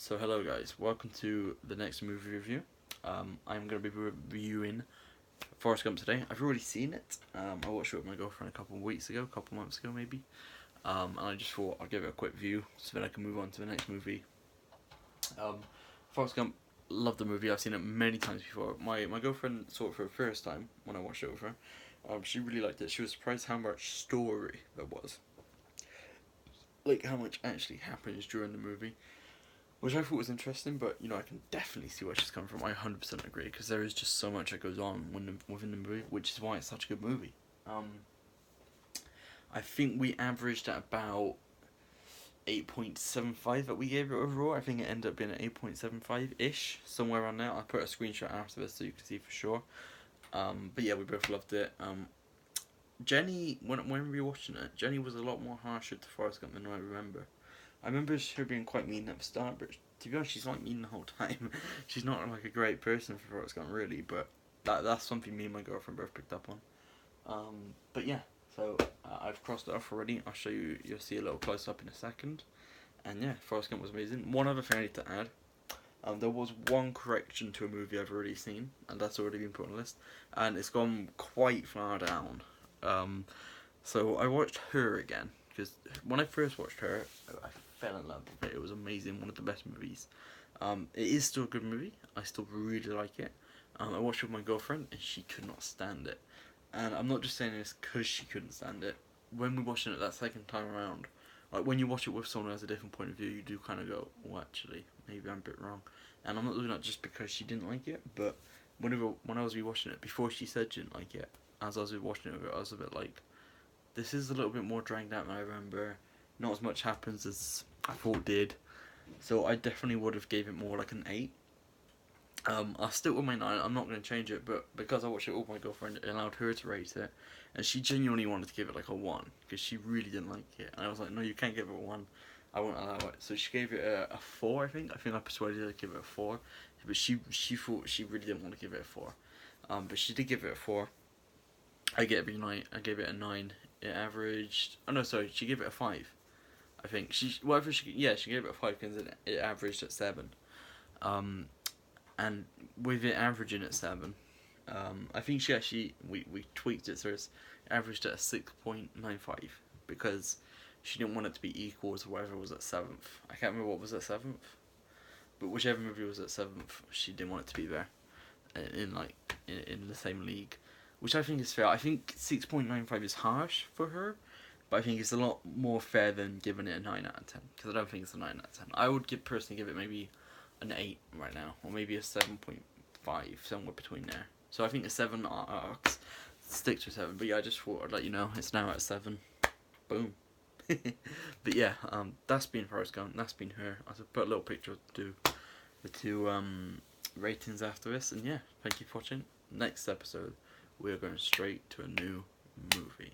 So hello guys, welcome to the next movie review. I'm going to be reviewing Forrest Gump today. I've already seen it. I watched it with my girlfriend a couple months ago maybe. And I just thought I'd give it a quick view so that I can move on to the next movie. Forrest Gump, loved the movie. I've seen it many times before. My girlfriend saw it for the first time when I watched it with her. She really liked it. She was surprised how much story there was. Like how much actually happens during the movie. Which I thought was interesting, but I can definitely see where she's coming from. I 100% agree, because there is just so much that goes on within the movie, which is why it's such a good movie. I think we averaged at about 8.75 that we gave it overall. I think it ended up being an 8.75-ish, somewhere around there. I put a screenshot after this so you can see for sure. But yeah, we both loved it. Jenny, when we were watching it, Jenny was a lot more harsher to Forrest Gump than I remember. I remember her being quite mean at the start, but to be honest, she's not mean the whole time. She's not like a great person for Forrest Gump, really, but that's something me and my girlfriend both picked up on. But yeah, so I've crossed it off already. I'll show you. You'll see a little close up in a second. And yeah, Forrest Gump was amazing. One other thing I need to add. There was one correction to a movie I've already seen, and that's already been put on the list, and it's gone quite far down. So I watched Her again, because when I first watched Her, I fell in love with it. It was amazing, one of the best movies. It is still a good movie. I still really like it. I watched it with my girlfriend, and she could not stand it. And I'm not just saying this because she couldn't stand it. When we watched it that second time around, like when you watch it with someone who has a different point of view, you do kind of go, well, actually, maybe I'm a bit wrong. And I'm not doing that just because she didn't like it, but when I was rewatching it, before she said she didn't like it, as I was rewatching it with her, I was a bit like, this is a little bit more dragged out than I remember. Not as much happens as I thought it did. So I definitely would have gave it more like an 8. I'll stick with my 9. I'm not going to change it, but because I watched it with my girlfriend, it allowed her to rate it. And she genuinely wanted to give it like a 1, because she really didn't like it. And I was like, no, you can't give it a 1. I won't allow it. So she gave it a 4, I think. I think I persuaded her to give it a 4. But she thought she really didn't want to give it a 4. But she did give it a 4. I gave it a 9. It averaged... Oh, no, sorry. She gave it a 5. I think. She gave it a 5 because it averaged at 7. And with it averaging at 7, I think she actually... We tweaked it so it's averaged at a 6.95. Because she didn't want it to be equal to whatever was at 7th. I can't remember what was at 7th. But whichever movie was at 7th, she didn't want it to be there. In the same league. Which I think is fair. I think 6.95 is harsh for her, but I think it's a lot more fair than giving it a 9 out of 10. Because I don't think it's a 9 out of 10. I would personally give it maybe an 8 right now, or maybe a 7.5, somewhere between there. So I think a 7 arcs sticks with 7. But yeah, I just thought I'd let you know it's now at 7. Boom. But yeah, that's been Forrest Gump. That's been Her. I'll put a little picture of the two ratings after this. And yeah, thank you for watching. Next episode, we are going straight to a new movie.